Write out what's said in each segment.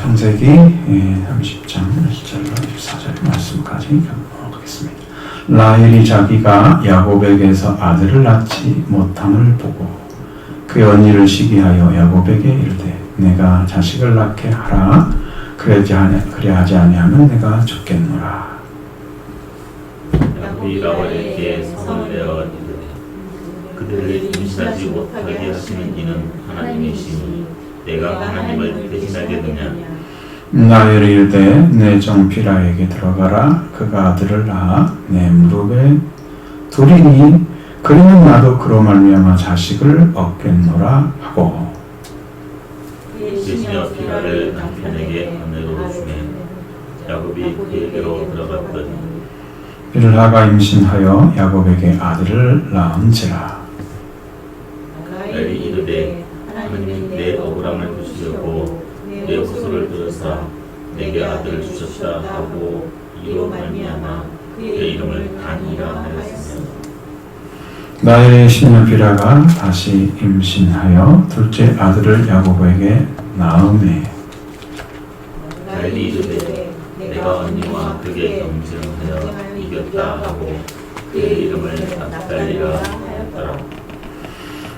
창세기 30장 1절로 14절 말씀까지 하겠습니다. 라헬이 자기가 야곱에게서 아들을 낳지 못함을 보고 그의 언니를 시기하여 야곱에게 이르되 내가 자식을 낳게 하라. 그래하지 아니하면 내가 죽겠노라. 야곱이 라헬에게 성을 내어 이르되 그들을 임신하지 못하게 하시는 이는 하나님이시니 내가 하나님을 대신하겠느냐. 라헬이 이르되 내 종 빌하에게 들어가라. 그가 아들을 낳아 내 무릎에 두리니 그러면 나도 그로 말미암아 자식을 얻겠노라 하고 대신여 빌하를 남편에게 아내로 주매 야곱이 그에게로 들어갔더니 빌하가 임신하여 야곱에게 아들을 낳은지라. 라헬이 이르되 하나님이 내 억울함을 보시려고 내 호소를 들으사 내게 아들을 주셨다 하고 이로 말미암아 그의 이름을 단이라 하였으며 라헬의 시녀 빌하가 다시 임신하여 둘째 아들을 야곱에게 낳음에 라헬이 이르되 내가 언니와 그에게 경쟁하여 이겼다 하고 그의 이름을 납달리라 하였더라.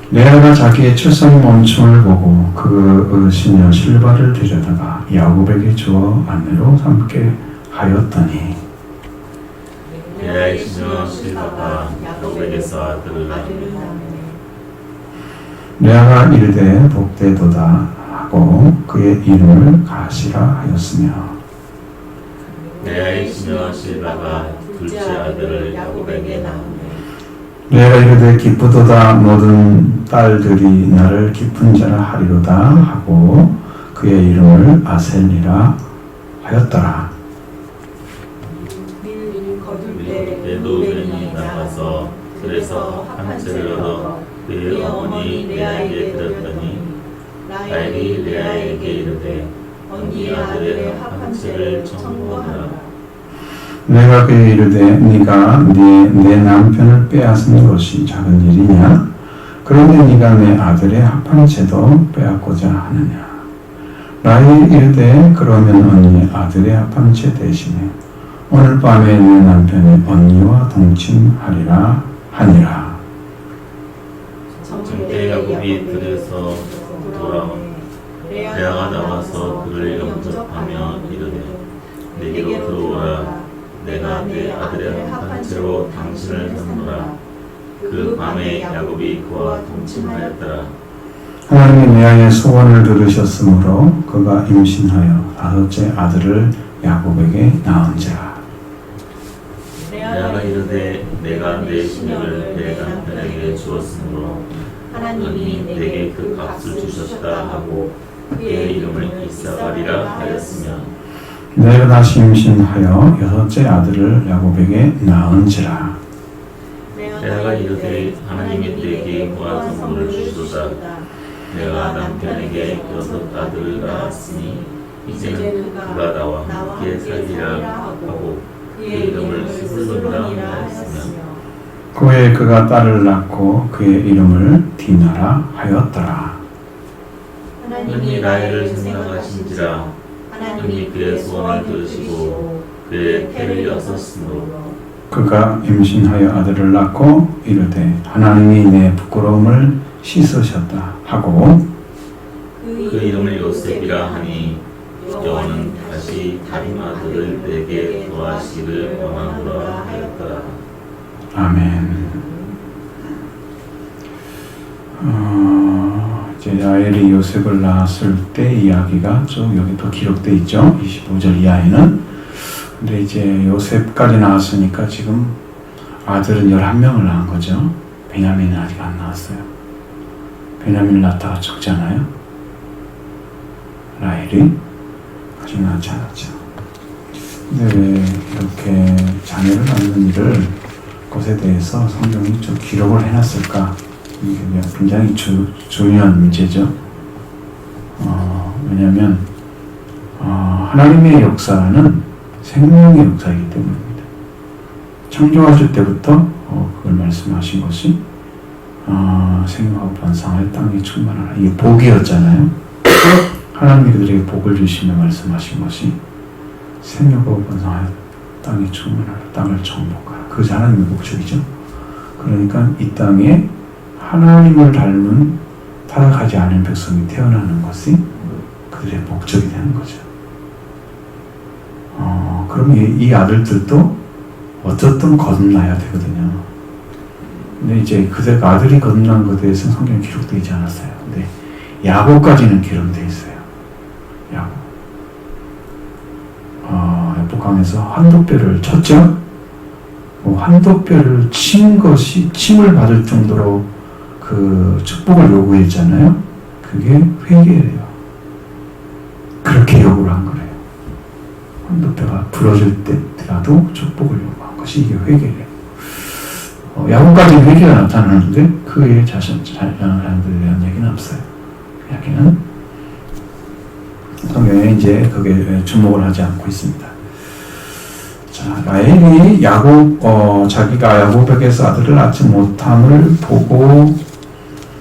레아가 자기의 출산이 멈춤을 보고 그 시녀 실바를 데려다가 야곱에게 주어 아내로 삼게 하였더니 레아의 시녀 실바가 야곱에게서 아들을 낳으며 레아가 이르되 복되도다 하고 그의 이름을 가시라 하였으며 레아의 시녀 실바가 둘째 아들을 야곱에게 낳으며 레아가 이르되 기쁘도다. 모든 딸들이 나를 기쁜 자라 하리로다 하고 그의 이름을 아셀리라 하였더라. 내 노변이 나가서 그래서 한 채를 얻어 그의 어머니 레아에게 드렸더니 라헬이 레아에게 이르되 언니 아들의 한 채를 청구하라. 내가 그에 이르되 네가 내 남편을 빼앗은 것이 작은 일이냐? 그런데 네가 내 아들의 합한 채도 빼앗고자 하느냐? 라헬이 이르되 그러면 언니의 아들의 합한 채 대신에 오늘 밤에 내 남편이 언니와 동침하리라 하니라. 정때 야곱이 들에서 돌아온 레아가 나와서 그를 영접하며 이르되 내게로 들어오라. 내가 내 아들의 합한 채로 당신을 삼노라. 그 밤에 야곱이 그와 동침하였더라. 하나님이 레아의 소원을 들으셨으므로 그가 임신하여 다섯째 아들을 야곱에게 낳은지라. 레아가 이르되 내가 내 시녀를 내 남편에게 주었으므로 하나님이 내게 그 값을 주셨다 하고 그의 이름을 이사가리라 하였으며 내가 다시 임신하여 여섯째 아들을 야곱에게 낳은지라. 레아가 이르되 하나님이 내게 무한 선물을 주시도다. 내가 남편에게 여섯 아들을 낳았으니 이제는 그가 나와 함께 살리라 하고 그의 이름을 스불론이라 하였으며 그에 그가 딸을 낳고 그의 이름을 디나라 하였더라. 하나님이 라헬을 생각하신지라 하나님이 그의 소원을 들으시고 그의 태를 여섰으므로 그가 임신하여 아들을 낳고 이르되 하나님이 내 부끄러움을 씻으셨다 하고 그 이름을 요셉이라 하니 여호와는 다시 다른 아들을 내게 더하시기를 원하노라 하였더라. 아멘. 이제 라헬이 요셉을 낳았을 때 이야기가 쭉 여기 또 기록되어 있죠. 25절 이하에는. 근데 이제 요셉까지 나왔으니까 지금 아들은 11명을 낳은 거죠. 베냐민은 아직 안 나왔어요. 베냐민을 낳다가 죽잖아요. 라헬이 아직 낳지 않았죠. 근데 왜 이렇게 자녀를 낳는 일을 것에 대해서 성경이 좀 기록을 해놨을까? 이게 굉장히 중요한 문제죠. 왜냐하면 하나님의 역사는 생명의 역사이기 때문입니다. 창조하실 때부터 그걸 말씀하신 것이 생명하고 번성할 땅이 충만하라. 이게 복이었잖아요. 하나님이 그들에게 복을 주시며 말씀하신 것이 생육하고 번성하여 땅에 충만하라, 땅을 정복하라. 그것이 하나님의 목적이죠. 그러니까 이 땅에 하나님을 닮은 타락하지 않은 백성이 태어나는 것이 그들의 목적이 되는 거죠. 그럼 이 아들들도 어쨌든 거듭나야 되거든요. 근데 이제 그대가 아들이 거듭난 것에 대해서는 성경에 기록되지 않았어요. 근데 야곱까지는 기록되어 있어요. 야곱. 야복강에서 한독별을 쳤죠. 한독별을 침을 받을 정도로 그 축복을 요구했잖아요. 그게 회개예요. 그렇게 요구를 한 거예요. 한독뼈가 부러질 때라도 축복을 요구한 것이 이게 회개예요. 야곱까지는 회개가 나타나는데 그 외에 자신들에 대한 얘기는 없어요. 이야기는 성경에 이제 그게 주목을 하지 않고 있습니다. 자, 라헬이 자기가 야곱에게서 아들을 낳지 못함을 보고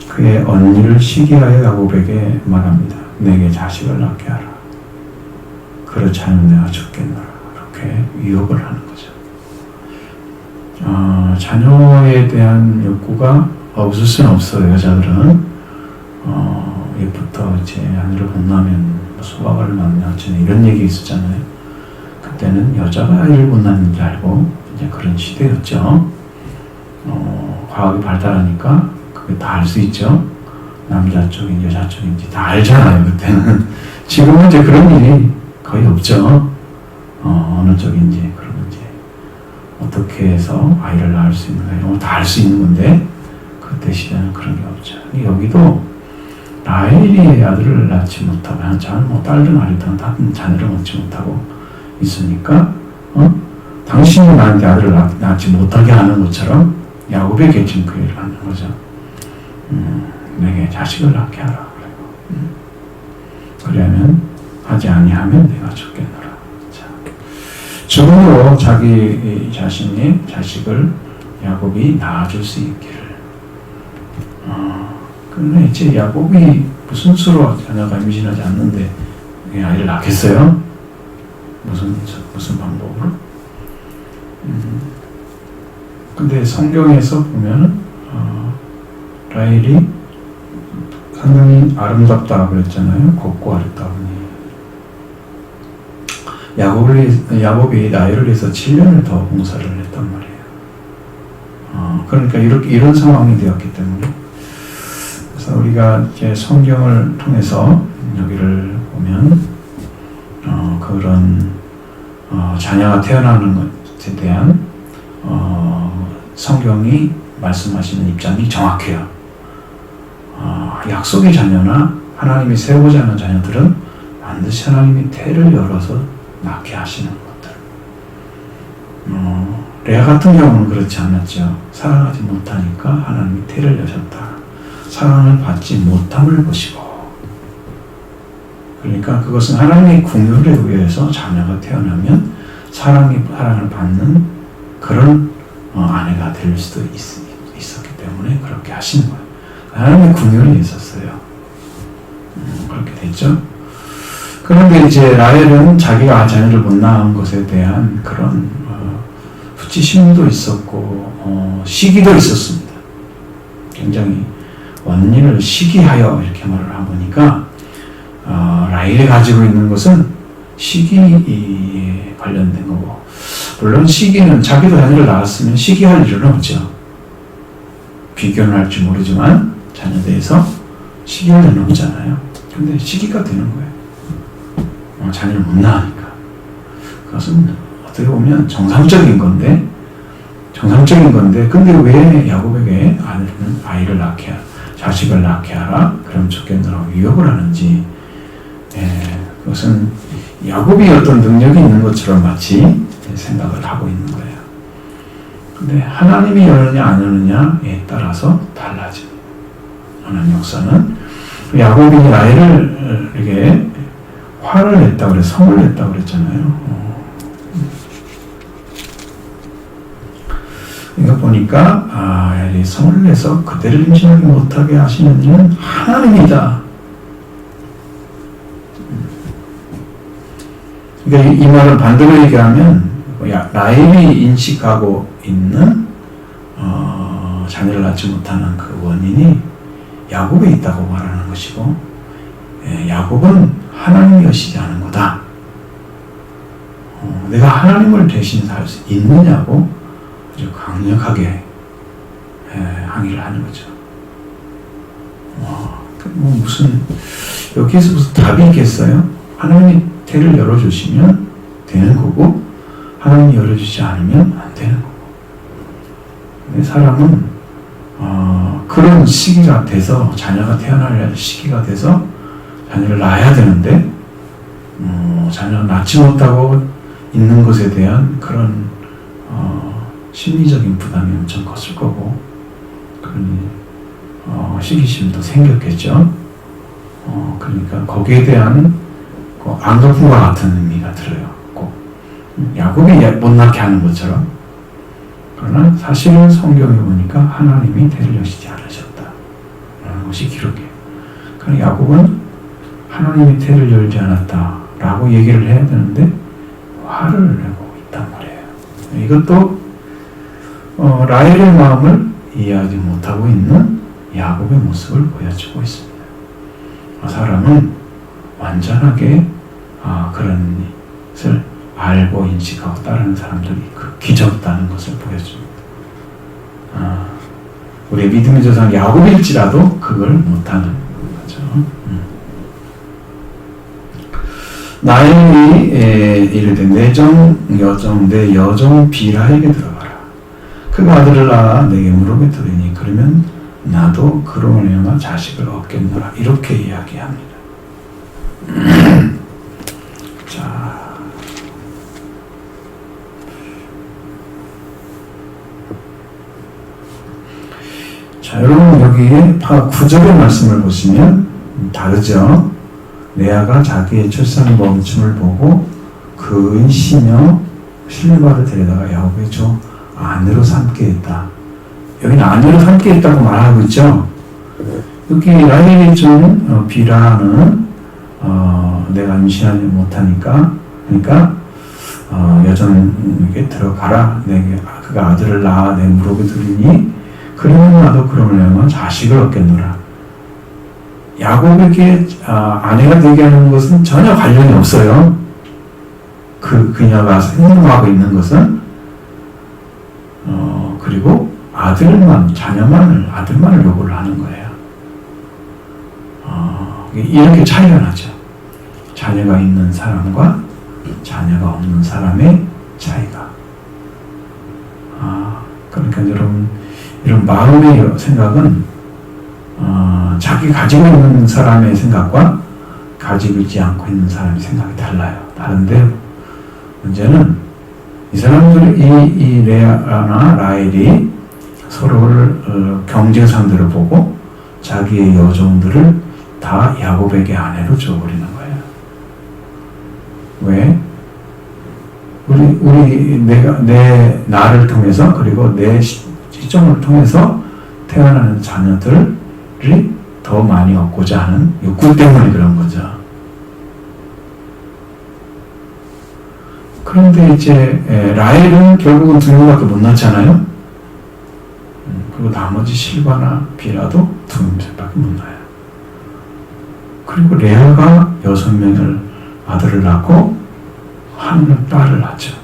그의 언니를 시기하여 야곱에게 말합니다. 내게 자식을 낳게 하라. 그렇지 않으면 내가 죽겠노라. 이렇게 위협을 하는 거죠. 자녀에 대한 욕구가 없을 수는 없어요. 여자들은 예부터 이제 아내를 못 낳으면 소박을 만나지 이런 얘기 있었잖아요. 그때는 여자가 아이를 못 낳는 줄 알고 이제 그런 시대였죠. 과학이 발달하니까 그게 다 알 수 있죠. 남자 쪽인지 여자 쪽인지 다 알잖아요. 그때는. 지금은 이제 그런 일이 거의 없죠. 어느 쪽인지 그런 이제 어떻게 해서 아이를 낳을 수 있는가 이런 거 다 알 수 있는 건데 그때 시대는 그런 게 없죠. 여기도 라헬이 아들을 낳지 못하고 뭐 딸든 아들든 다른 자녀를 얻지 못하고 있으니까 당신이 나한테 아들을 낳지 못하게 하는 것처럼 야곱에게 지금 그 일을 하는 거죠. 내게 자식을 낳게 하라. 그러면 하지 아니하면 내가 죽겠노라. 자, 죽음으로 자기 자신의 자식을 야곱이 낳아줄 수 있기를. 근데 이제 야곱이 무슨 수로 자녀가 임신하지 않는데 아이를 낳겠어요? 무슨 방법으로? 근데 성경에서 보면 라헬이 상당히 아름답다 그랬잖아요. 곱고 아름다우니. 야곱이 라헬을 위해서 7년을 더 봉사를 했단 말이에요. 그러니까 이런 상황이 되었기 때문에. 그래서 우리가 이제 성경을 통해서 여기를 보면 그런 자녀가 태어나는 것에 대한 성경이 말씀하시는 입장이 정확해요. 약속의 자녀나 하나님이 세우고자 하는 자녀들은 반드시 하나님이 태를 열어서 낳게 하시는 것들. 레아 같은 경우는 그렇지 않았죠. 사랑하지 못하니까 하나님이 태를 여셨다. 사랑을 받지 못함을 보시고, 그러니까 그것은 하나님의 궁율에 의해서 자녀가 태어나면 사랑을 받는 그런 아내가 될 수도 있었기 때문에 그렇게 하시는 거예요. 하나님의 궁율이 있었어요. 그렇게 됐죠. 그런데 이제 라헬은 자기가 자녀를 못 낳은 것에 대한 그런 수치심도 있었고 시기도 있었습니다. 굉장히 언니를 시기하여 이렇게 말을 하보니까 라헬이 가지고 있는 것은 시기에 관련된 거고, 물론 시기는 자기도 자녀를 낳았으면 시기할 일은 없죠. 비교는 할지 모르지만 자녀에 대해서 시기할 일은 없잖아요. 근데 시기가 되는 거예요. 자녀를 못 낳으니까. 그것은 어떻게 보면 정상적인 건데, 근데 왜 야곱에게 아이를 낳게 하라, 자식을 낳게 하라, 그럼 좋겠노라고 위협을 하는지, 그것은 야곱이 어떤 능력이 있는 것처럼 마치 생각을 하고 있는 거예요. 근데 하나님이 여느냐 안 여느냐에 따라서 달라집니다. 하나님 역사는 야곱이 라헬에게 화를 냈다고 그래, 성을 냈다고 그랬잖아요. 이거 보니까 성을 내서 그대를 임신하지 못하게 하시는 이는 하나님이다. 그러니까 이 말을 반대로 얘기하면 라헬이 인식하고 있는 자녀를 낳지 못하는 그 원인이 야곱에 있다고 말하는 것이고, 야곱은 하나님이 여시지 않은 거다. 내가 하나님을 대신 살 수 있느냐고 아주 강력하게 항의를 하는 거죠. 무슨 여기에서 무슨 답이 있겠어요? 하나님이 태를 열어주시면 되는 거고, 하나님이 열어주지 않으면 안 되는 거고. 근데 사람은 그런 시기가 돼서, 자녀가 태어날 시기가 돼서 자녀를 낳아야 되는데 자녀를 낳지 못하고 있는 것에 대한 그런 심리적인 부담이 엄청 컸을 거고, 그러니 시기심도 생겼겠죠. 그러니까 거기에 대한 안갚음과 같은 의미가 들어요. 꼭 야곱이 못 낳게 하는 것처럼. 그러나 사실은 성경에 보니까 하나님이 태를 여시지 않으셨다라는 것이 기록해요. 그러니까 야곱은 하나님이 태를 열지 않았다라고 얘기를 해야 되는데 화를 내고 있단 말이에요. 이것도 라헬의 마음을 이해하지 못하고 있는 야곱의 모습을 보여주고 있습니다. 사람은 완전하게 그런 것을 알고 인식하고 따르는 사람들이 극히 적다는 것을 보여줍니다. 우리의 믿음의 조상 야곱일지라도 그걸 못하는 거죠. 라헬이 이르되 내 여종 빌하에게 들어가라. 그 아들을 낳아 내게 무릎에 두리니 그러면 나도 그로 말미암아 자식을 얻겠노라. 이렇게 이야기합니다. 자, 여러분 여기에 9절의 말씀을 보시면 다르죠. 레아가 자기의 출산 멈춤을 보고 그의 시녀 실바를 데려다가 야곱의 종 아내로 삼게 했다. 여기는 아내로 삼게 했다고 말하고 있죠. 여기 라헬의 종 비라는 내가 임신하지 못하니까, 그러니까 여종에게 들어가라. 내게 그가 아들을 낳아 내 무릎에 두리니 그러면 나도 그러면 자식을 얻겠노라. 야곱에게 아내가 되게 하는 것은 전혀 관련이 없어요. 그녀가 생각하고 있는 것은 그리고 아들만을 요구를 하는 거예요. 이렇게 차이가 나죠. 자녀가 있는 사람과 자녀가 없는 사람의 차이가. 그러니까 여러분, 이런 마음의 생각은 자기 가지고 있는 사람의 생각과 가지고 있지 않고 있는 사람의 생각이 달라요. 다른데 문제는 이 사람들, 이 레아나 라헬이 서로를 경쟁 상대로 보고 자기의 여종들을 다 야곱에게 아내로 줘버리는 거예요. 왜? 나를 통해서, 그리고 내 시점을 통해서 태어나는 자녀들이 더 많이 얻고자 하는 욕구 때문에 그런 거죠. 그런데 이제 라헬은 결국은 2명밖에 못 낳잖아요. 그리고 나머지 실바나 비라도 2명밖에 못 낳아요. 그리고 레아가 6명을 아들을 낳고 한 딸을 낳죠.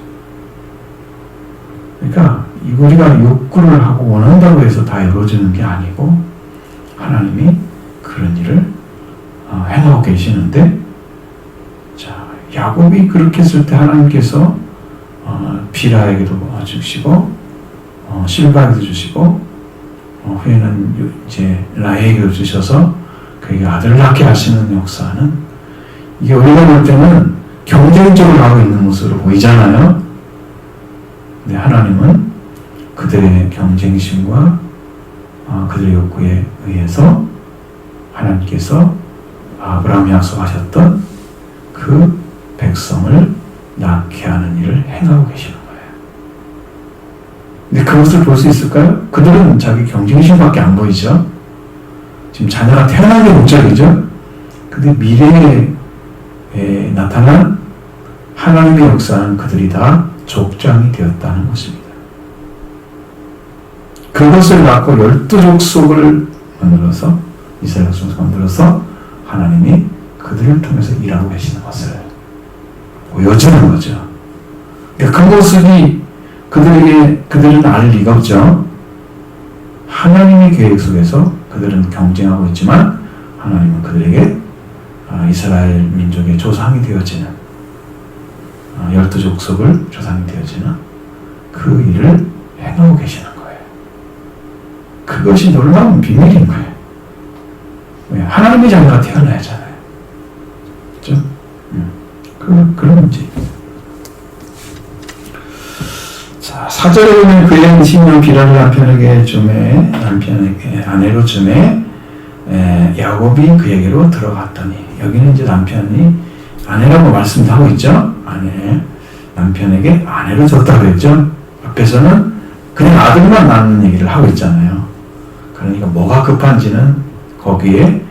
그러니까 우리가 욕구를 하고 원한다고 해서 다 이루어지는 게 아니고 하나님이 그런 일을 행하고 계시는데, 자, 야곱이 그렇게 했을 때 하나님께서 비라에게도 주시고 실바에게도 주시고 후에는 이제 라헬에게도 주셔서 그에게 아들을 낳게 하시는 역사는, 이게 우리가 볼 때는 경쟁적으로 하고 있는 모습으로 보이잖아요. 근데 하나님은 그들의 경쟁심과 그들의 욕구에 의해서 하나님께서 아브라함이 약속하셨던 그 백성을 낳게 하는 일을 행하고 계시는 거예요. 근데 그것을 볼 수 있을까요? 그들은 자기 경쟁심밖에 안 보이죠. 지금 자녀가 태어난 게 목적이죠. 근데 미래에 나타난 하나님의 역사는 그들이 다 족장이 되었다는 것입니다. 그것을 낳고 12족속을 만들어서 이스라엘 백성을 만들어서 하나님이 그들을 통해서 일하고 계시는 것을 보여주는 거죠. 그러니까 그 모습이 그들은 알 리가 없죠. 하나님의 계획 속에서 그들은 경쟁하고 있지만 하나님은 그들에게 이스라엘 민족의 조상이 되어지는 12족속을 조상이 되어지는 그 일을 행하고 계시는 거예요. 그것이 놀라운 비밀인 거예요. 왜? 하나님의 자녀가 태어나야 하잖아요. 그렇죠? 그런 문제입니다. 자, 4절에 보면 그의 친형 비라를 남편에게 아내로 주매 야곱이 그에게로 들어갔더니, 여기는 이제 남편이 아내라고 말씀도 하고 있죠. 남편에게 아내로 줬다고 했죠. 앞에서는 그냥 아들만 낳는 얘기를 하고 있잖아요. 그러니까 뭐가 급한지는 거기에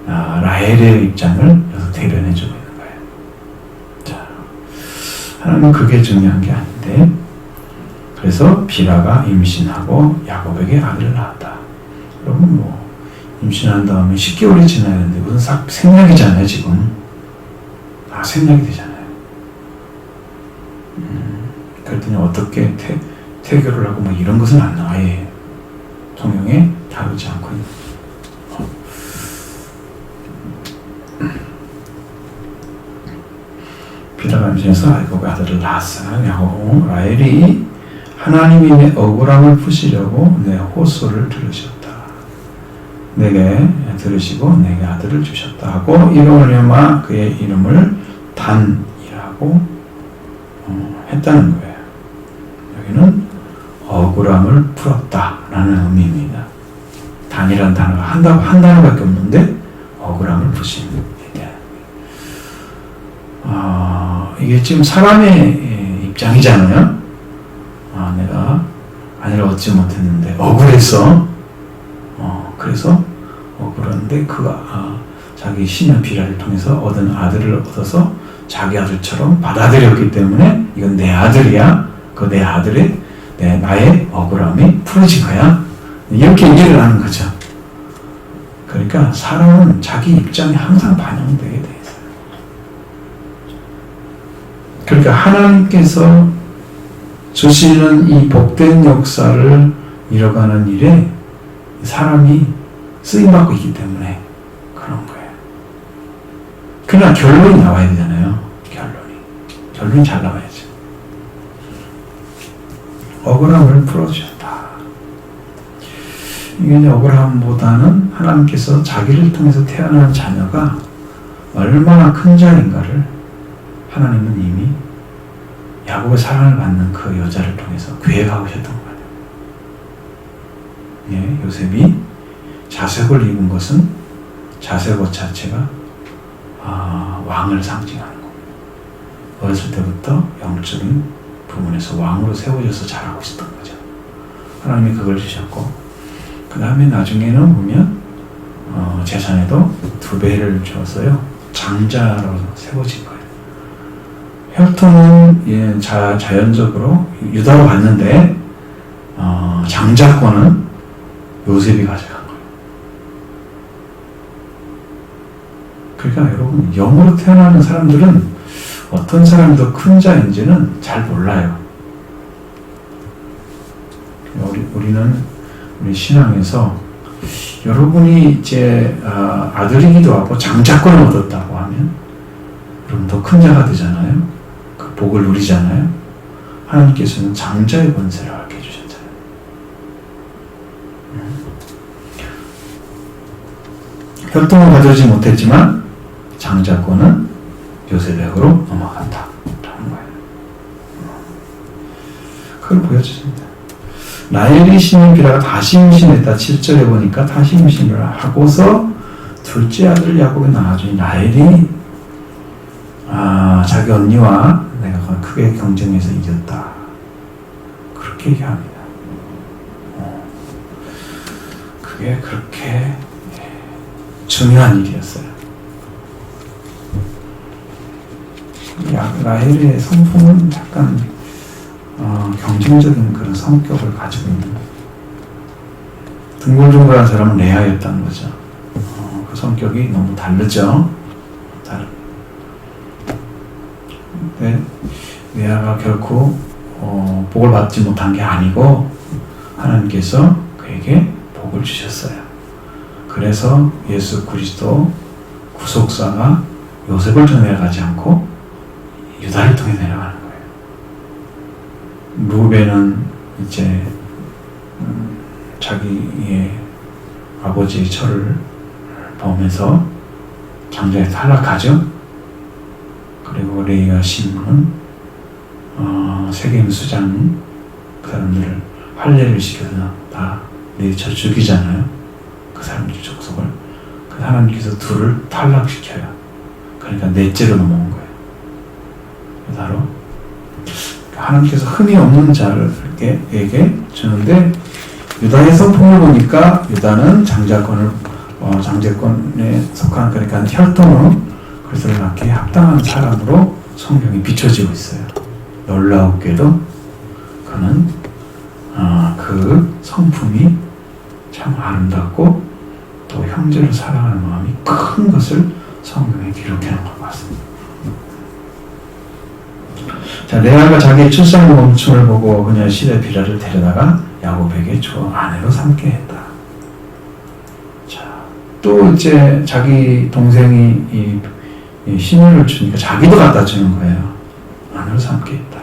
라헬의 입장을 여기서 대변해주고 있는 거예요. 자, 하나님은 그게 중요한 게 아닌데, 그래서 비라가 임신하고 야곱에게 아들을 낳았다. 여러분 임신한 다음에 10개월이 지나야 되는데 무슨 생략이잖아요. 지금 생략이 되잖아요. 그랬더니 어떻게 태교를 하고 이런 것은 안 나와요. 아예 성경에 다루지 않고 있는. 비라가 임신해서 야곱의 아들을 낳았어요. 야곱 라헬이 하나님이 내 억울함을 푸시려고 내 호소를 들으셨다. 내게 들으시고 내게 아들을 주셨다 하고 이름을 여마 그의 이름을 단이라고 했다는 거예요. 여기는 억울함을 풀었다라는 의미입니다. 단이라는 단어가 한 단어밖에 없는데 억울함을 푸신 이게 지금 사람의 입장이잖아요. 내가 아내를 얻지 못했는데 억울해서 그래서 억울한데 자기 신혼 비라를 통해서 얻은 아들을 얻어서 자기 아들처럼 받아들였기 때문에 이건 내 아들이야. 그 내 아들의 나의 억울함이 풀어진 거야. 이렇게 얘기를 하는 거죠. 그러니까 사람은 자기 입장이 항상 반영되게 돼 있어요. 그러니까 하나님께서 주시는 이 복된 역사를 이뤄가는 일에 사람이 쓰임받고 있기 때문에 그런 거예요. 그러나 결론이 나와야 되잖아요. 결론이 잘 나와야죠. 억울함을 풀어주셨다. 이게 억울함보다는 하나님께서 자기를 통해서 태어난 자녀가 얼마나 큰 자인가를 하나님은 이미 야곱의 사랑을 받는 그 여자를 통해서 계획하고 계셨던 거예요. 요셉이 자색을 입은 것은 자색 옷 자체가 왕을 상징하는 겁니다. 어렸을 때부터 영적인 부분에서 왕으로 세워져서 자라고 있었던 거죠. 하나님이 그걸 주셨고, 그 다음에 나중에는 보면 재산에도 2배를 주었어요. 장자로 세워진 거예요. 혈통은 자연적으로 유다로 갔는데 장자권은 요셉이 가져간 거예요. 그러니까 여러분, 영으로 태어나는 사람들은 어떤 사람이 더 큰 자인지는 잘 몰라요. 우리 신앙에서 여러분이 이제 아들이기도 하고 장자권을 얻었다고 하면 여러분 더 큰 자가 되잖아요. 그 복을 누리잖아요. 하나님께서는 장자의 권세를 알게 해주셨잖아요. 혈통을 가져오지 못했지만 장자권은 요셉에게로 넘어간다 라는 거예요. 그걸 보여주십니다. 라헬이 신인 비라가 다시 임신했다. 7절에 보니까 다시 임신을 하고서 둘째 아들을 야곱에 낳아주니 라헬이 자기 언니와 내가 크게 경쟁해서 이겼다. 그렇게 얘기합니다. 그게 그렇게 중요한 일이었어요. 라헬의 성품은 약간 경쟁적인 그런 성격을 가지고 있는 둥글둥글한 사람은 레아였다는 거죠. 그 성격이 너무 다르죠. 근데 레아가 결코 복을 받지 못한 게 아니고 하나님께서 그에게 복을 주셨어요. 그래서 예수 그리스도 구속사가 요셉을 통해 내려가지 않고 유다를 통해 내려가는 거예요. 루벤은 이제 자기의 아버지의 철을 범해서 장자에 탈락하죠. 그리고 레이와 시므는 세겜 수장 그 사람들을 할례를 시켜서 다 내쳐 죽이잖아요. 그 사람들 족속을. 그 하나님께서 둘을 탈락시켜요. 그러니까 넷째로 넘어온 거예요. 바로 하나님께서 흔히 없는 자에게 주는데 유다의 성품을 보니까 유다는 장자권에 속한 그러니까 혈통으로 그리스도를 낳기에 합당한 사람으로 성경이 비춰지고 있어요. 놀라웠게도 그는 그 성품이 참 아름답고 또 형제를 사랑하는 마음이 큰 것을 성경에 기록해 놓은 것 같습니다. 자, 레아가 자기의 출산의 멈춤을 보고 그녀의 시대 비라를 데려다가 야곱에게 주어 아내로 삼게 했다. 자, 또 이제 자기 동생이 이 신유를 주니까 자기도 갖다 주는 거예요. 아내로 삼게 했다.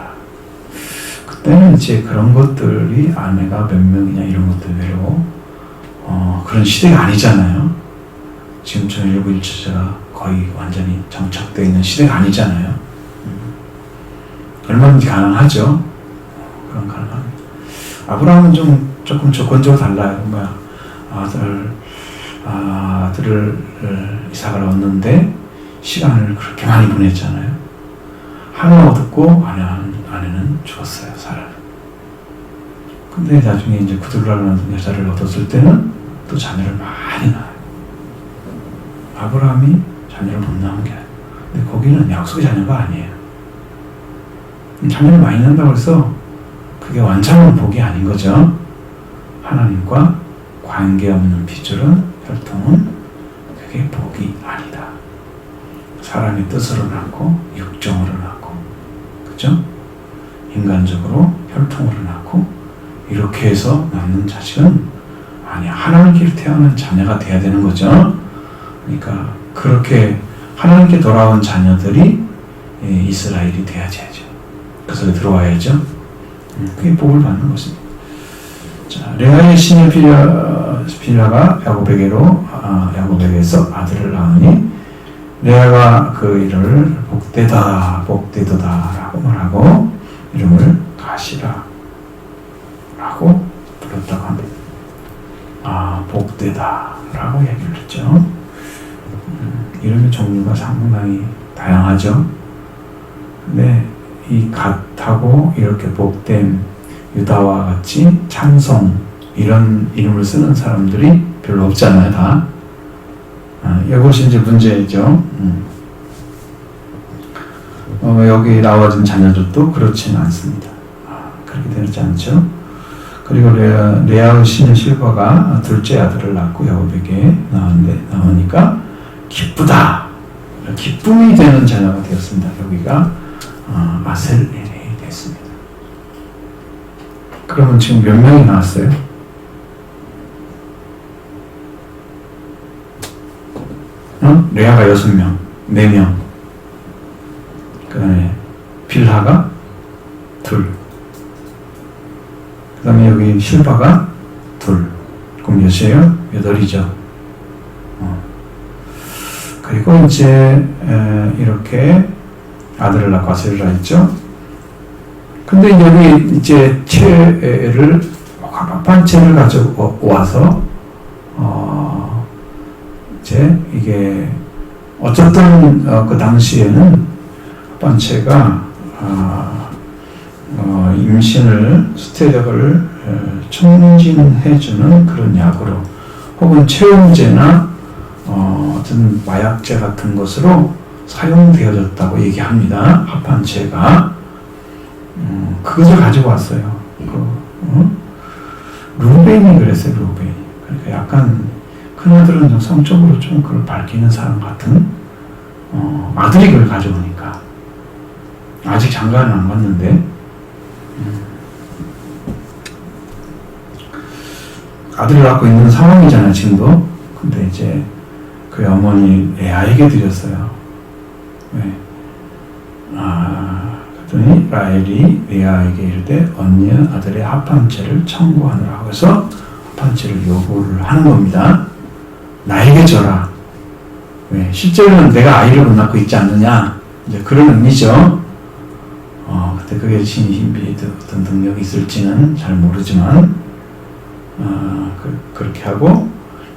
그때는 이제 그런 것들이 아내가 몇 명이냐 이런 것들 외로 그런 시대가 아니잖아요. 지금처럼 일부일처제가 거의 완전히 정착되어 있는 시대가 아니잖아요. 얼마든지 가능하죠. 그런 가능합니다. 아브라함은 조금 조건적으로 달라요. 아들을 이삭을 얻는데 시간을 그렇게 많이 보냈잖아요. 하나 얻었고 아내는 죽었어요. 사라는. 근데 나중에 이제 구둘라라는 여자를 얻었을 때는 또 자녀를 많이 낳아요. 아브라함이 자녀를 못 낳은 게 아니에요. 근데 거기는 약속의 자녀가 아니에요. 자녀를 많이 낳는다고 해서 그게 완전한 복이 아닌 거죠. 하나님과 관계없는 핏줄은 혈통은 그게 복이 아니다. 사람의 뜻으로 낳고 육정으로 낳고 그죠? 인간적으로 혈통으로 낳고 이렇게 해서 낳는 자식은 아니야. 하나님께 태어난 자녀가 돼야 되는 거죠. 그러니까 그렇게 하나님께 돌아온 자녀들이 이스라엘이 돼야지. 그 속에 들어와야죠. 그게 복을 받는 것입니다. 자, 레아의 신의 빌하가 야곱에게서 아들을 낳으니 레아가 그 이를 복되도다 라고 말하고 이름을 가시라 라고 불렀다고 합니다. 복되다 라고 얘기를 했죠. 이름의 종류가 상당히 다양하죠. 근데 이 갓하고 이렇게 복된 유다와 같이 찬송 이런 이름을 쓰는 사람들이 별로 없잖아요. 다. 이것이 이제 문제죠. 여기 나와진 자녀들도 그렇지는 않습니다. 그렇게 되지 않죠. 그리고 레아의 신의 실바가 둘째 아들을 낳고 야곱에게 나오니까 기쁘다. 기쁨이 되는 자녀가 되었습니다. 여기가 아셀엘이 됐습니다. 그러면 지금 몇 명이 나왔어요? 레아가 6명, 4명. 그 다음에 빌하가 2. 그 다음에 여기 실바가 2. 그럼 몇이에요? 8이죠. 그리고 이제 이렇게 아들을 낳고 아셀을 했죠. 근데 여기 이제 채를 합한 채를 가져와서 이제 이게 어쨌든 그 당시에는 합한 채가 임신을 수태력을 촉진해주는 그런 약으로 혹은 체온제나 어떤 마약제 같은 것으로 사용되어졌다고 얘기합니다. 합판체가. 그것을 가지고 왔어요. 루벤이 그랬어요. 루벤이. 그러니까 약간 큰아들은 좀 성적으로 좀 그걸 밝히는 사람 같은 아들이 그걸 가져오니까 아직 장가는 안 갔는데 아들을 낳고 있는 상황이잖아요. 지금도. 근데 이제 그 어머니 레아에게 드렸어요. 왜? 그랬더니 라헬이 레아에게 이르되 언니의 아들의 합판체를 청구하느라 해서 합판체를 요구를 하는 겁니다. 나에게 줘라. 왜? 실제로는 내가 아이를 못 낳고 있지 않느냐. 이제 그런 의미죠. 그때 그게 신비 어떤 능력이 있을지는 잘 모르지만, 그렇게 하고,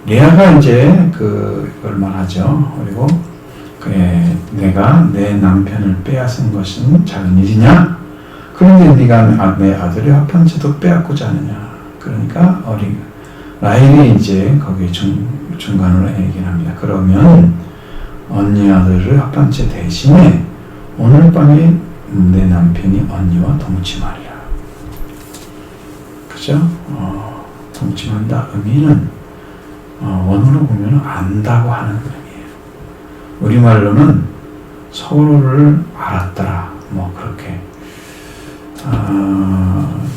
레아가 이제 그걸 말하죠. 그리고, 내가 내 남편을 빼앗은 것은 작은 일이냐? 그런데 네가 내 아들의 합판체도 빼앗고자 하느냐? 그러니까 라헬이 이제 거기에 중간으로 얘기를 합니다. 그러면 언니 아들의 합판체 대신에 오늘 밤에 내 남편이 언니와 동침하리라. 그죠? 동침한다. 의미는 원어로 보면 안다고 하는 의미예요. 우리말로는 서로를 알았더라. 뭐 그렇게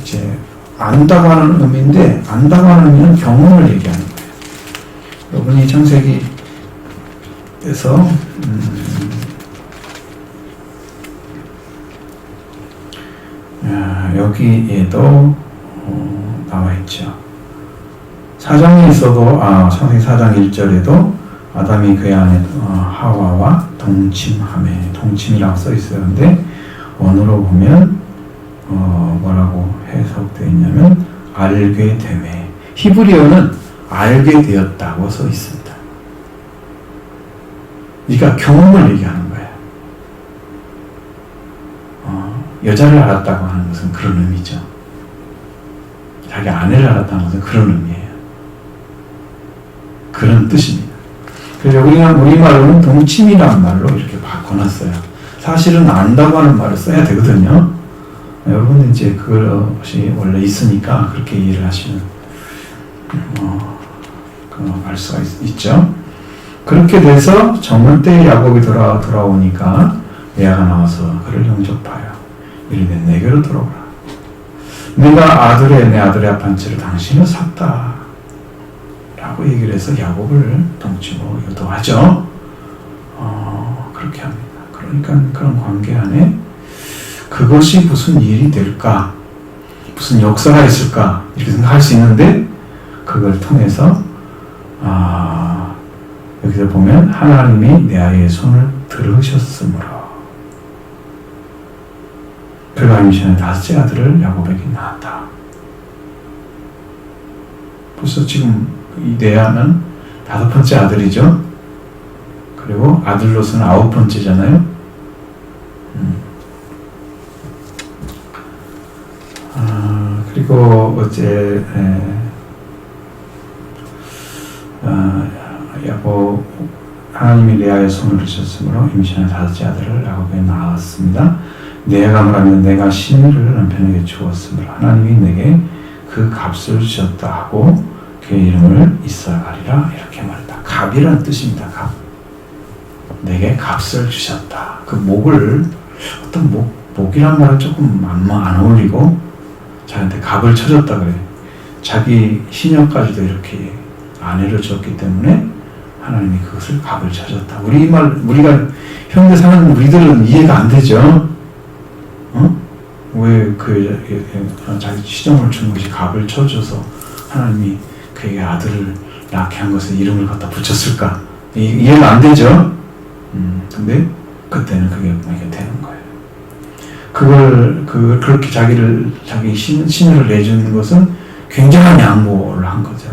이제 안다고 하는 의미인데, 안다고 하는 의미는 경험을 얘기하는 거예요. 여러분이 창세기에서 여기에도 나와 있죠. 사장이 있어도 창세기 4장 1절에도 아담이 그의 아내 하와와 동침함에, 동침이라고 써 있어요. 근데 원어로 보면 뭐라고 해석되어 있냐면 알게 됨에, 히브리어는 알게 되었다고 써 있습니다. 그러니까 경험을 얘기하는 거예요. 여자를 알았다고 하는 것은 그런 의미죠. 자기 아내를 알았다는 것은 그런 의미예요. 그런 뜻입니다. 그래서 우리말로는 동침이라는 말로 이렇게 바꿔놨어요. 사실은 안다고 하는 말을 써야 되거든요. 여러분은 이제 그것이 원래 있으니까 그렇게 이해를 하시면 알 수가 있죠. 그렇게 돼서 정월 때 야곱이 돌아오니까 레아가 나와서 그를 영접하여 이르되 내게로 돌아오라. 내가 내 아들의 합판체를 당신을 샀다. 라고 얘기를 해서 야곱을 동침으로 유도하죠. 그렇게 합니다. 그러니까 그런 관계 안에 그것이 무슨 일이 될까? 무슨 역사가 있을까? 이렇게 생각할 수 있는데, 그걸 통해서, 여기서 보면, 하나님이 레아의 손을 들으셨으므로, 그가 임신한 5째 아들을 야곱에게 낳았다. 벌써 지금 이 레아는 5번째 아들이죠? 그리고 아들로서는 9번째잖아요? 그리고 어제 하나님이 레아의 손을 드셨으므로 임신한 5째 아들을 야곱에게 낳았습니다. 레아가 말하면 내가 시므를 남편에게 주었으므로 하나님이 내게 그 값을 주셨다 하고 그의 이름을 이스라엘이라 이렇게 말했다. 값이라는 뜻입니다. 값. 내게 값을 주셨다. 그 목을 어떤 목이란 말은 조금 안 어울리고 자기한테 값을 쳐줬다 그래. 자기 시녀까지도 이렇게 아내를 줬기 때문에 하나님이 그것을 값을 쳐줬다. 우리가 현대 사는 우리들은 이해가 안 되죠. 왜 자기 시정을 준 것이 값을 쳐줘서 하나님이 그에게 아들을 낳게 한 것에 이름을 갖다 붙였을까? 이해가 안 되죠. 근데 그때는 그게 되는 거예요. 그렇게 자기 신을 내주는 것은 굉장한 양보를 한 거죠.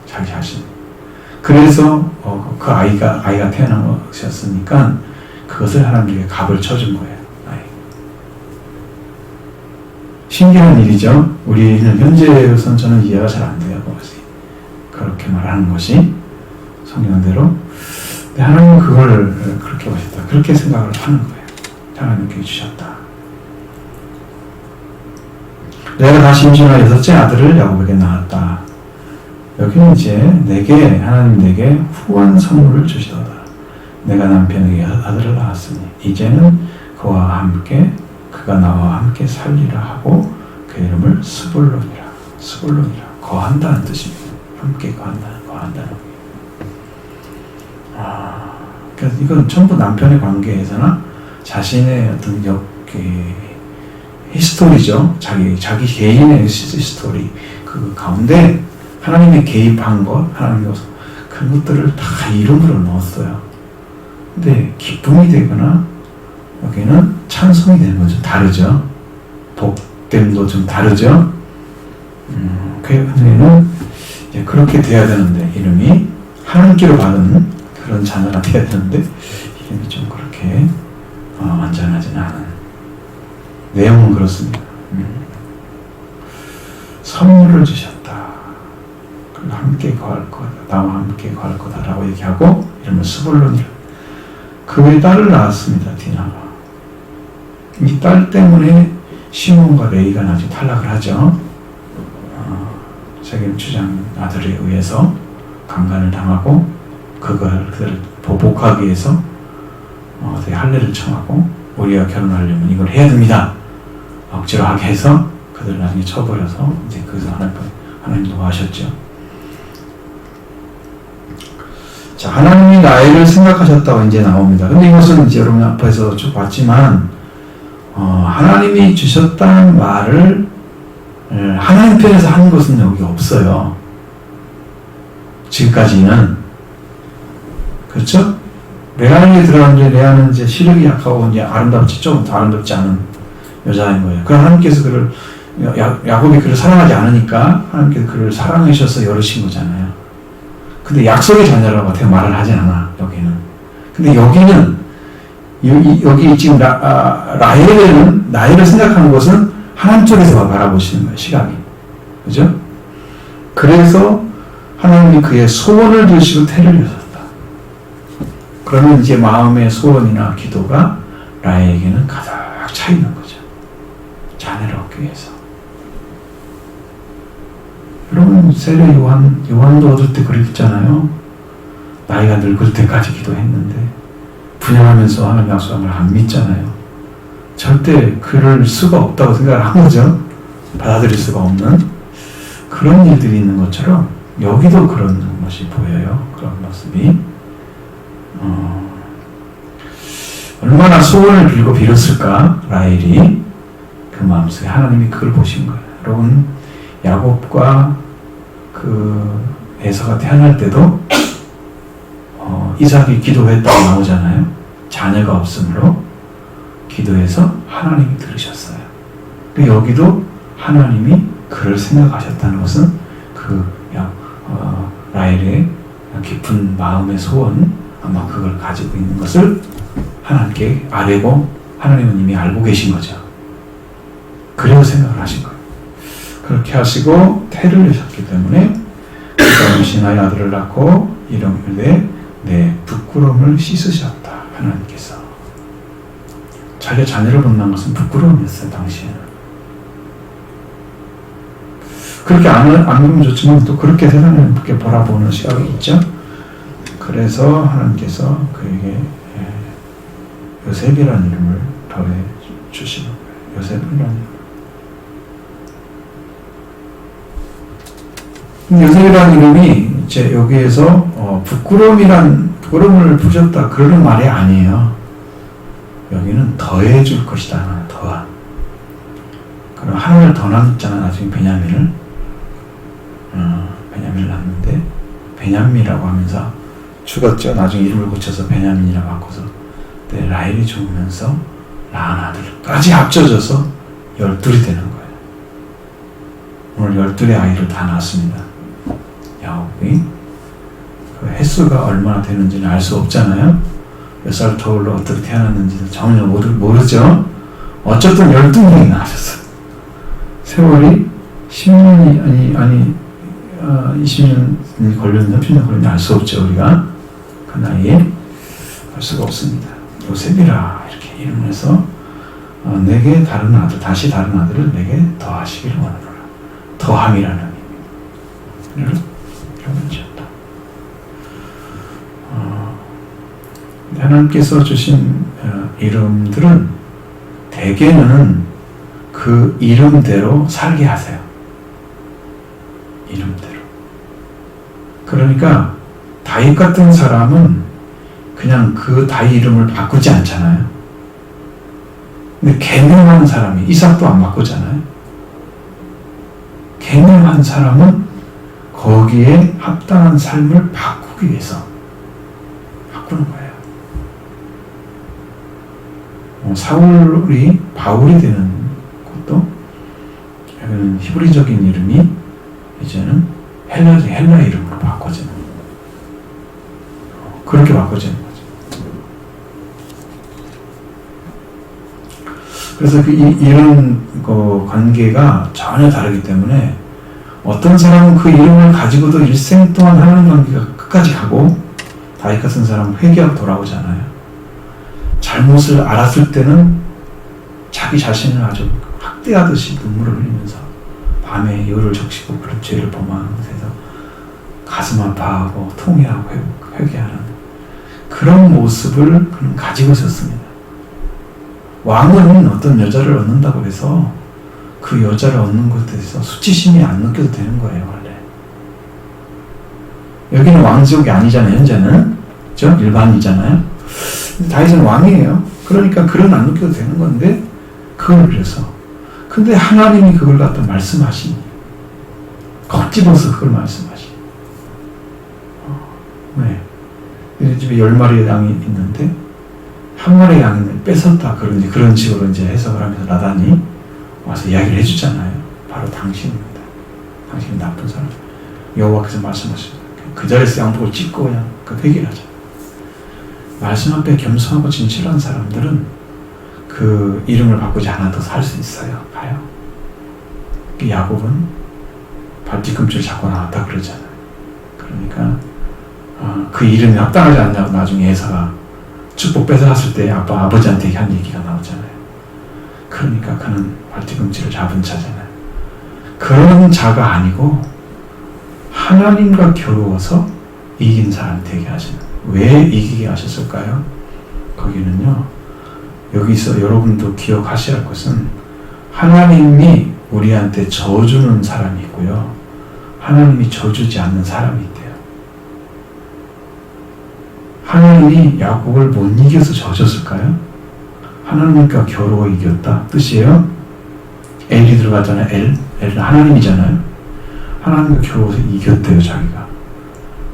자기 자신. 그래서 그 아이가 태어난 것이었으니까 그것을 하나님께 값을 쳐준 거예요. 신기한 일이죠. 우리는 현재로서는 저는 이해가 잘 안 돼요. 그렇게 말하는 것이 성경대로 근데 하나님은 그걸 그렇게 보셨다. 그렇게 생각을 하는 거예요. 하나님께 주셨다. 내가 다시 임신하여 6째 아들을 야곱에게 낳았다. 여기는 이제 하나님 내게 후원 선물을 주시도다. 내가 남편에게 아들을 낳았으니 이제는 그가 나와 함께 살리라 하고 그 이름을 스불론이라. 거한다는 뜻입니다. 함께 거한다는. 그래서 이건 전부 남편의 관계에서나 자신의 어떤 히스토리죠. 자기 개인의 히스토리. 그 가운데 하나님이 개입한 것, 하나님의 그런 것들을 다 이름으로 넣었어요. 근데 기쁨이 되거나 여기는 찬송이 되는 거죠. 다르죠. 복됨도 좀 다르죠. 그에는 이제 그렇게 돼야 되는데 이름이 하나님께로 받은 그런 자녀가 돼야 되는데 이름이 좀 그렇게 완전하지는 않은 내용은 그렇습니다. 선물을 주셨다. 그리고 함께 거할 거다. 나와 함께 거할 거다라고 얘기하고 이름을 스불론이라. 그의 딸을 낳았습니다. 디나가. 이 딸 때문에 시몬과 레이가 나중에 탈락을 하죠. 세겜 주장 아들에 의해서 강간을 당하고 그들을 보복하기 위해서 할례를 청하고 우리가 결혼하려면 이걸 해야 됩니다. 억지로 하게 해서 그들을 나중에 쳐버려서 이제 그래서 하나님 노하셨죠. 자, 하나님이 나이를 생각하셨다고 이제 나옵니다. 근데 이것은 이제 여러분 앞에서 쭉 봤지만 하나님이 주셨다는 말을 하나님 편에서 하는 것은 여기 없어요. 지금까지는. 그렇죠? 레아에게 들어갔는데 레아는 이제 시력이 약하고 이제 조금 더 아름답지 않은 여자인 거예요. 그럼 하나님께서 그를 야곱이 그를 사랑하지 않으니까 하나님께서 그를 사랑하셔서 열으신 거잖아요. 근데 약속의 자녀라고 어떻게 말을 하진 않아, 여기는. 근데 여기는 여기 지금 라헬은 나이를 생각하는 것은 하나님 쪽에서 바라보시는 거예요, 시각이. 그죠? 그래서 하나님이 그의 소원을 들으시고 태를 여셨다. 그러면 이제 마음의 소원이나 기도가 라헬에게는 가득 차 있는 거죠. 자녀를 얻기 위해서. 여러분, 세례 요한도 얻을 때 그랬잖아요. 나이가 늙을 때까지 기도했는데 분양하면서 하는 약속을 안 믿잖아요. 절대 그럴 수가 없다고 생각을 한 거죠. 받아들일 수가 없는 그런 일들이 있는 것처럼 여기도 그런 것이 보여요. 그런 모습이. 얼마나 소원을 빌고 빌었을까, 라헬이. 그 마음속에 하나님이 그걸 보신 거예요. 여러분, 야곱과 그 에서가 태어날 때도 이삭이 기도했다고 나오잖아요. 자녀가 없으므로 기도해서 하나님이 들으셨어요. 여기도 하나님이 그를 생각하셨다는 것은 라헬의 깊은 마음의 소원, 아마 그걸 가지고 있는 것을 하나님께 아뢰고 하나님은 이미 알고 계신 거죠. 그래서 생각을 하신 거예요. 그렇게 하시고 태를 내셨기 때문에 그가 임신하여 아들을 낳고 이름을 내 부끄러움을 씻으셨다. 하나님께서. 자기가 자녀를 본다는 것은 부끄러움이었어요. 당시에는. 그렇게 안 보면 좋지만 또 그렇게 세상을 그렇게 바라보는 시각이 있죠. 그래서 하나님께서 그에게 요셉이라는 이름을 더해 주시는 거예요. 요셉이라는 이름. 요셉이라는 이름이 이제 여기에서 부끄러움을 부셨다 그러는 말이 아니에요. 여기는 더해줄 것이다. 더한. 그럼 하나를 더 낳았잖아. 나중에 베냐민을 낳는데 베냐민이라고 하면서 죽었죠. 나중에 이름을 고쳐서 베냐민이라고 바꿔서. 근데 라헬이 죽으면서 낳은 아들까지 합쳐져서 12이 되는 거예요. 오늘 12의 아이를 다 낳았습니다. 야곱이. 그 횟수가 얼마나 되는지는 알 수 없잖아요. 몇 살 터울로 어떻게 태어났는지는 전혀 모르죠. 어쨌든 12명이 낳으셨어요. 세월이 10년이 20년이 걸렸는지 30년 걸렸는지 알 수 없죠. 우리가 그 나이에 할 수가 없습니다. 요셉이라 이렇게 이름을 해서 내게 다른 아들, 다시 다른 아들을 내게 더하시기를 원하노라. 더함이라는 의미를 이름을 지었다. 하나님께서 주신 이름들은 대개는 그 이름대로 살게 하세요. 이름대로. 그러니까 다윗 같은 사람은 그냥 그 다윗 이름을 바꾸지 않잖아요. 근데 계명한 사람이 이삭도 안 바꾸잖아요. 계명한 사람은 거기에 합당한 삶을 바꾸기 위해서 바꾸는 거예요. 사울이 바울이 되는 것도 여기는 히브리적인 이름이 이제는 헬라 이름으로 바꿔지는 거예요. 그렇게 바꿔지는 거죠. 그래서 이런 관계가 전혀 다르기 때문에 어떤 사람은 그 이름을 가지고도 일생 동안 하나님 관계가 끝까지 가고 다윗 같은 사람은 회개하고 돌아오잖아요. 잘못을 알았을 때는 자기 자신을 아주 학대하듯이 눈물을 흘리면서 밤에 열을 적시고 그런 죄를 범하면서 가슴 아파하고 통회하고 회개하는 그런 모습을 그는 가지고 있었습니다. 왕은 어떤 여자를 얻는다고 해서 그 여자를 얻는 것에 대해서 수치심이 안 느껴도 되는 거예요, 원래. 여기는 왕족이 아니잖아요, 현재는. 그죠? 일반이잖아요. 다윗은 왕이에요. 그러니까 그런 안 느껴도 되는 건데, 그걸 그래서. 근데 하나님이 그걸 갖다 말씀하시니. 겉집어서 그걸 말씀하시니. 네. 우리 집에 10마리의 양이 있는데, 한 마리의 양을 뺏었다. 그런 식으로 이제 해석을 하면서 나단이 와서 이야기를 해주잖아요. 바로 당신입니다. 당신이 나쁜 사람. 여호와께서 말씀하십니다. 그 자리에서 양복을 찢고 그냥 회개를 하자. 말씀 앞에 겸손하고 진실한 사람들은 그 이름을 바꾸지 않아도 살 수 있어요. 가요. 야곱은 발뒤꿈치를 잡고 나왔다 그러잖아요. 그러니까 그 이름이 합당하지 않냐고 나중에 에사가 축복 뺏어갔을 때 아버지한테 한 얘기가 나오잖아요. 그러니까 그는 발뒤꿈치를 잡은 자잖아요. 그런 자가 아니고 하나님과 겨루어서 이긴 사람 되게 하시는. 왜 이기게 하셨을까요? 거기는요, 여기서 여러분도 기억하셔야 할 것은 하나님이 우리한테 져주는 사람이 있고요, 하나님이 져주지 않는 사람이 있대요. 하나님이 야곱을 못 이겨서 져줬을까요? 하나님과 겨루어 이겼다 뜻이에요. 엘이 들어가잖아요. 엘은 하나님이잖아요. 하나님과 겨루어서 이겼대요. 자기가.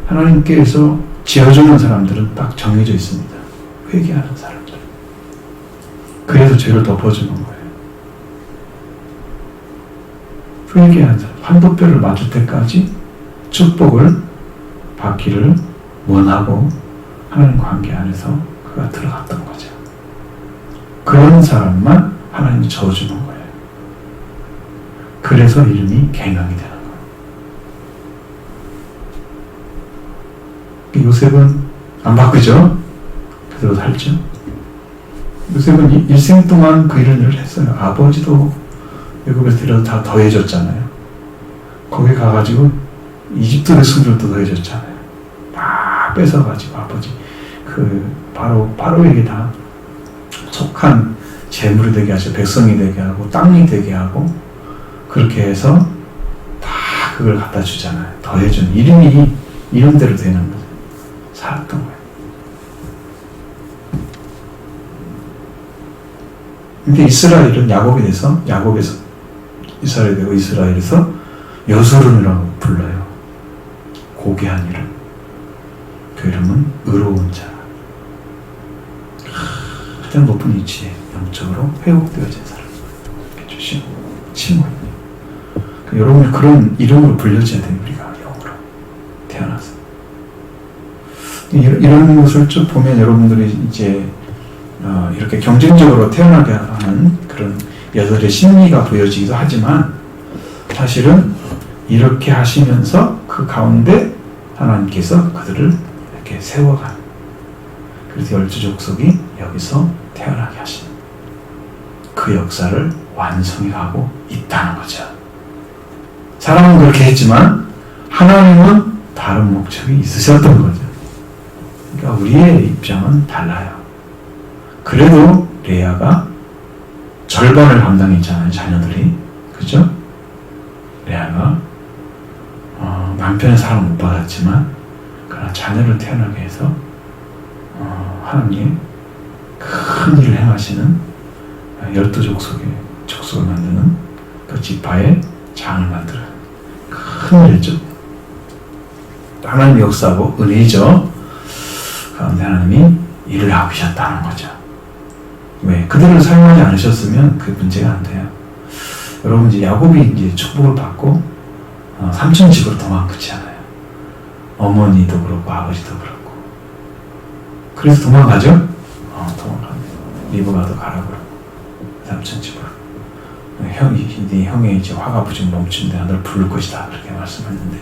하나님께서 지어주는 사람들은 딱 정해져 있습니다. 회개하는 사람들. 그래서 죄를 덮어주는 거예요. 회개하는 사람. 환도뼈를 맞을 때까지 축복을 받기를 원하고 하나님 관계 안에서 그가 들어갔던 거죠. 그런 사람만 하나님이 저어주는 거예요. 그래서 이름이 계명이 되는 거예요. 요셉은 안 바꾸죠? 그대로 살죠? 요셉은 일생 동안 그 일을 했어요. 아버지도 외국에서 데려다 다 더해줬잖아요. 거기 가가지고 이집트 백성들도 더해줬잖아요. 다 뺏어가지고 아버지 바로에게 다 속한 재물이 되게 하시고 백성이 되게 하고 땅이 되게 하고 그렇게 해서 다 그걸 갖다 주잖아요. 더해준 이름대로 되는 거죠. 살았던 거예요. 근데 이스라엘은 야곱에서 이스라엘이 되고 이스라엘에서 여수름이라고 불러요. 고귀한 이름. 그 이름은 의로운 자. 가장 높은 위치에 영적으로 회복되어진 사람. 주신 칭호입니다. 여러분이 그런 이름으로 불려져야 돼요. 우리가 영으로 태어나서. 이런 것을 쭉 보면 여러분들이 이제 이렇게 경쟁적으로 태어나게 하는 그런 여자들의 심리가 보여지기도 하지만 사실은 이렇게 하시면서 그 가운데 하나님께서 그들을 이렇게 세워가는 그래서 12족속이 여기서 태어나게 하신 그 역사를 완성해 가고 있다는 거죠. 사람은 그렇게 했지만 하나님은 다른 목적이 있으셨던 거죠. 그러니까 우리의 입장은 달라요. 그래도 레아가 절반을 감당했잖아요, 자녀들이. 그죠? 레아가 남편의 사랑을 못 받았지만 그러나 자녀를 태어나게 해서 하나님이 큰 일을 행하시는 12족속을 만드는 그 지파의 장을 만드는 큰 일이죠. 하나님의 역사하고 은혜죠. 가운데 하나님이 일을 하고 계셨다는 거죠. 왜? 그들을 사용하지 않으셨으면 그 문제가 안 돼요. 여러분, 이제 야곱이 이제 축복을 받고 삼촌 집으로 도망갔잖아요. 어머니도 그렇고 아버지도 그렇고. 그래서 도망가죠? 도망갑니다. 리브가도 가라고 그러고 삼촌 집으로. 네 형의 이제 화가 부좀 멈춘데 널 부를 것이다 그렇게 말씀했는데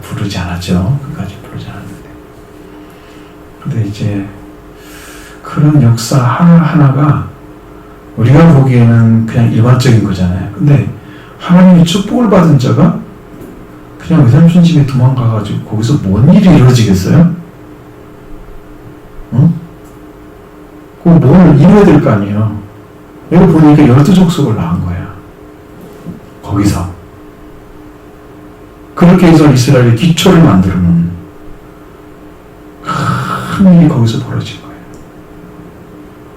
부르지 않았죠. 끝까지 부르지 않았는데. 근데 이제 그런 역사 하나하나가 우리가 보기에는 그냥 일반적인 거잖아요. 근데 하나님의 축복을 받은 자가 그냥 외삼촌 집에 도망가가지고 거기서 뭔 일이 이루어지겠어요? 응? 그거 뭘 이루어야 될 거 아니에요. 여기 보니까 12족속을 낳은 거야. 거기서. 그렇게 해서 이스라엘의 기초를 만들어 놓은 큰 일이 거기서 벌어진 거예요.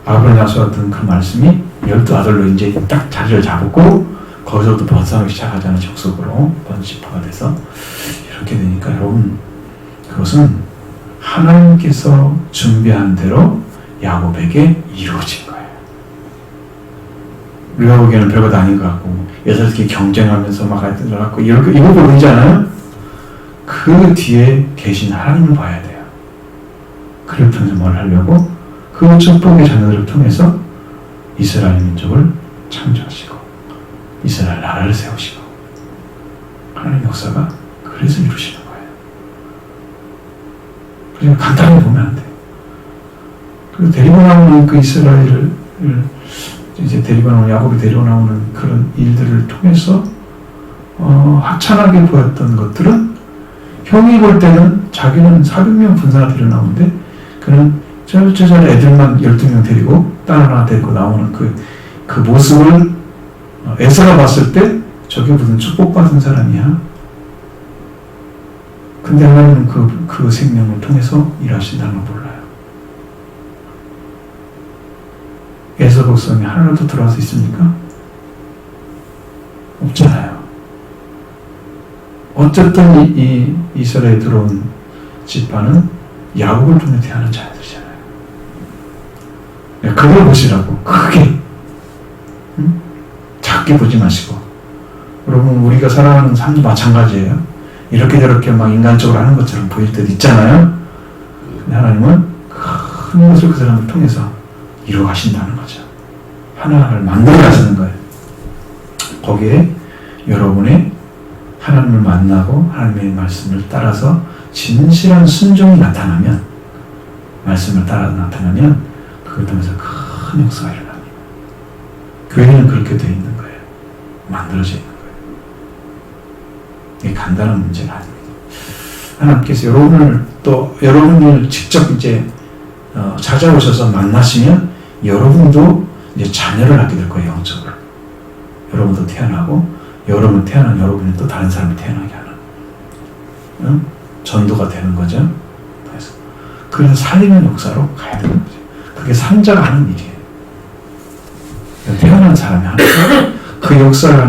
아브라함 약속했던 그 말씀이 12아들로 이제 딱 자리를 잡고 거기서부터 번성하기 시작하자는 족속으로 번지파가 돼서 이렇게 되니까 여러분, 그것은 하나님께서 준비한 대로 야곱에게 이루어진 거예요. 우리가 보기에는 별것도 아닌 것 같고 여자들끼리 경쟁하면서 막 하고 이거 보이잖아요. 그 뒤에 계신 하나님을 봐야 돼요. 그를 통해서 뭘 하려고? 그 축복의 자녀들을 통해서 이스라엘 민족을 창조하시고 이스라엘 나라를 세우시고 하나님의 역사가 그래서 이루시는 거예요. 그냥 간단히 보면 안 돼요. 그리고 데리고 나오는 그 이스라엘을 이제 데리고 나오는 야곱이 데리고 나오는 그런 일들을 통해서 하찮하게 보였던 것들은 형이 볼 때는 자기는 400명 분사가 데리고 나오는데 그는 저 애들만 12명 데리고 딸 하나 데리고 나오는 그 모습을 에서가 봤을 때 저게 무슨 축복받은 사람이야. 근데 하나님은 그 생명을 통해서 일하신다는 걸 몰라요. 에서 백성이 하나라도 들어갈 수 있습니까? 없잖아요. 어쨌든 이 이스라엘에 들어온 지파는 야곱을 통해 태어난 자녀들이잖아요. 그걸 보시라고. 크게. 응? 작게 보지 마시고. 여러분, 우리가 살아가는 삶도 마찬가지예요. 이렇게 저렇게 막 인간적으로 하는 것처럼 보일 때도 있잖아요. 근데 하나님은 큰 것을 그 사람을 통해서 이루어 가신다는 거죠. 하나를 만들어 가시는 거예요. 거기에 여러분의 하나님을 만나고 하나님의 말씀을 따라서 진실한 순종이 나타나면, 말씀을 따라 나타나면 그걸 통해서 큰 역사가 일어납니다. 교회는 그렇게 되어 있는 거예요. 만들어져 있는 거예요. 이게 간단한 문제가 아닙니다. 하나님께서 여러분을 직접 이제 찾아오셔서 만나시면 여러분도 이제 자녀를 낳게 될 거예요, 영적으로. 여러분도 태어나고, 여러분 태어난 여러분이 또 다른 사람을 태어나게 하는, 전도가 되는 거죠. 그래서 살리는 역사로 가야 되는 거죠. 그게 산자가 하는 일이에요. 태어난 사람이 하는 거예요. 그 역사를